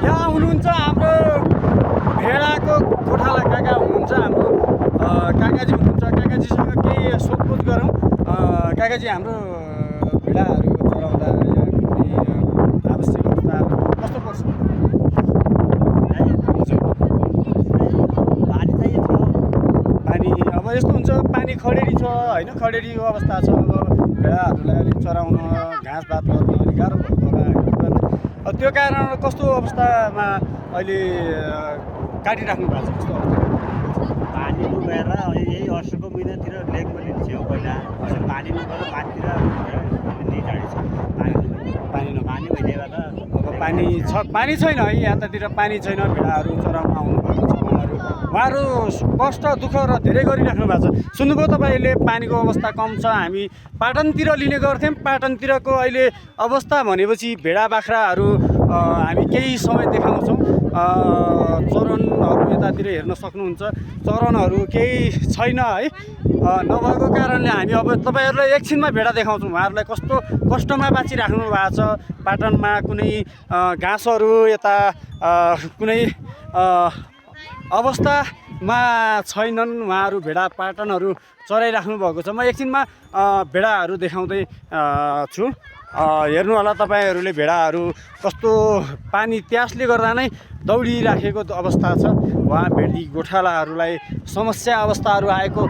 यहाँ हुनुहुन्छ हाम्रो भेडाको गोठाला काका हुनुहुन्छ हाम्रो काकाजी हुनुहुन्छ। काकाजीसँग केही सोधपुछ गरौँ। काकाजी हाम्रो भेडाहरू चराउँदा यहाँ कुनै आवश्यक अवस्थाहरू कस्तो पर्छ? पानी अब यस्तो हुन्छ, पानी खडेरी छ होइन, खडेरीको अवस्था छ। अब भेडाहरूलाई अलिक चराउन घाँसपात गर्न अलिक गाह्रो भएको होला होइन। त्यो कारण कस्तो अवस्थामा अहिले काटिराख्नु भएको छ? कस्तो अवस्था? पानी डुबेर यही वर्षको महिनातिर लेक पनि थियो पहिला। पानी डुबेर माथितिर झाडी छ। पानी भइदिएर त अब पानी छ, पानी छैन है यतातिर, पानी छैन। भेडाहरू चराउन आउनुभएको छ उहाँहरू कष्ट दुःख र धेरै गरिराख्नु भएको छ। सुन्नुभयो तपाईँले, पानीको अवस्था कम छ। हामी पाटनतिर लिने गर्थ्यौँ। पाटनतिरको अहिले अवस्था भनेपछि भेडा बाख्राहरू हामी केही समय देखाउँछौँ। चरनहरू यतातिर हेर्न सक्नुहुन्छ, चरनहरू केही छैन है। नभएको कारणले हामी अब तपाईँहरूलाई एकछिनमा भेडा देखाउँछौँ। उहाँहरूलाई कस्तो कष्टमा बाँचिराख्नु भएको छ। पाटनमा कुनै घाँसहरू यता कुनै अवस्थामा छैनन्। उहाँहरू भेडा पाटनहरू चराइराख्नु भएको छ। म एकछिनमा भेडाहरू देखाउँदै छु। हेर्नु होला तपाईँहरूले भेडाहरू कस्तो पानी प्यासले गर्दा नै दौडिराखेको अवस्था छ। उहाँ भेडी गोठालाहरूलाई समस्या अवस्थाहरू आएको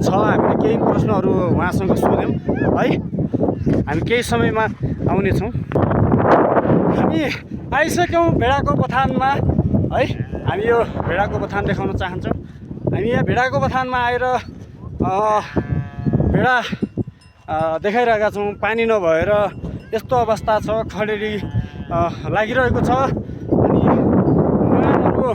छ। हामीले केही प्रश्नहरू उहाँसँग सोध्यौँ है। हामी केही समयमा आउनेछौँ। हामी आइसक्यौँ भेडाको बथानमा है। हामी यो भेडाको बथान देखाउन चाहन्छौँ। हामी यहाँ भेडाको बथानमा आएर भेडा देखाइरहेका छौँ। पानी नभएर यस्तो अवस्था छ, खडेरी लागिरहेको छ अनि उहाँहरू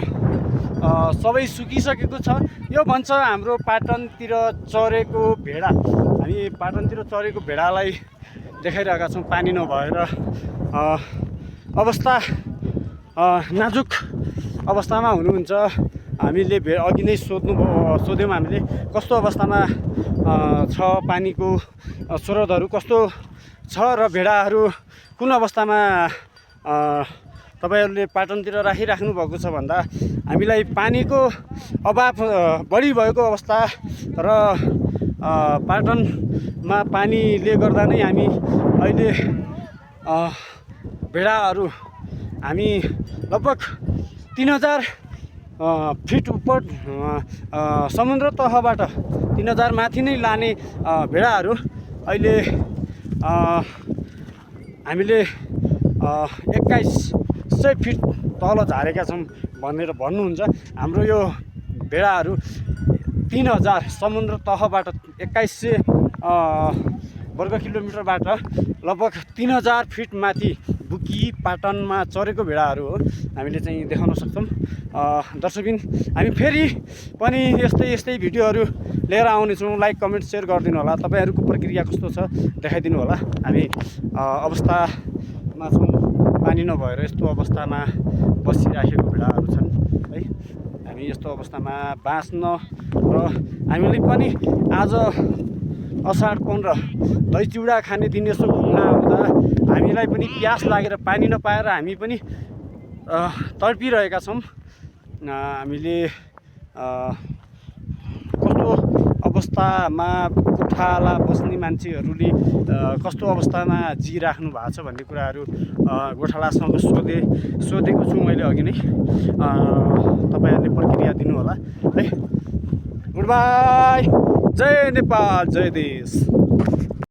सबै सुकिसकेको छ। यो भन्छ हाम्रो पाटनतिर चरेको भेडा। हामी पाटनतिर चरेको भेडालाई देखाइरहेका छौँ। पानी नभएर अवस्था नाजुक अवस्थामा हुनुहुन्छ। हामीले अघि नै सोध्यौँ हामीले कस्तो अवस्थामा छ, पानीको स्रोतहरू कस्तो छ र भेडाहरू कुन अवस्थामा तपाईँहरूले पाटनतिर राखिराख्नु भएको छ भन्दा हामीलाई पानीको अभाव बढी भएको अवस्था र पाटनमा पानीले गर्दा नै हामी अहिले भेडाहरू हामी लगभग 3000 फिट उपर समुद्र तहबाट 3000 माथि नै लाने भेडाहरू अहिले हामीले 2100 फिट तल झारेका छौँ भनेर भन्नुहुन्छ। हाम्रो यो भेडाहरू 3000 समुद्र तहबाट 2100 वर्ग किलोमिटरबाट लगभग 3000 फिट माथि बुकी पाटनमा चरेको भेडाहरू हो। हामीले चाहिँ देखाउन सक्छौँ। दर्शकबिन, हामी फेरि पनि यस्तै भिडियोहरू लिएर आउनेछौँ। लाइक कमेन्ट सेयर गरिदिनु होला। तपाईँहरूको प्रक्रिया कस्तो छ देखाइदिनु होला। हामी अवस्थामा छौँ, पानी नभएर यस्तो अवस्थामा बसिराखेको भेडाहरू छन् है। हामी यस्तो अवस्थामा बाँच्न र हामीले पनि आज असार 15 दही चिउरा खाने दिन यसो घुम्न आउँदा हामीलाई पनि प्यास लागेर पानी नपाएर हामी पनि तडपिरहेका छौँ। हामीले कस्तो अवस्थामा गोठाला बस्ने मान्छेहरूले कस्तो अवस्थामा जिराख्नु भएको छ भन्ने कुराहरू गोठालासँग सोधेको छु मैले अघि नै। तपाईँहरूले प्रक्रिया दिनु होला है। Good bye. जय नेपाल, जय देश।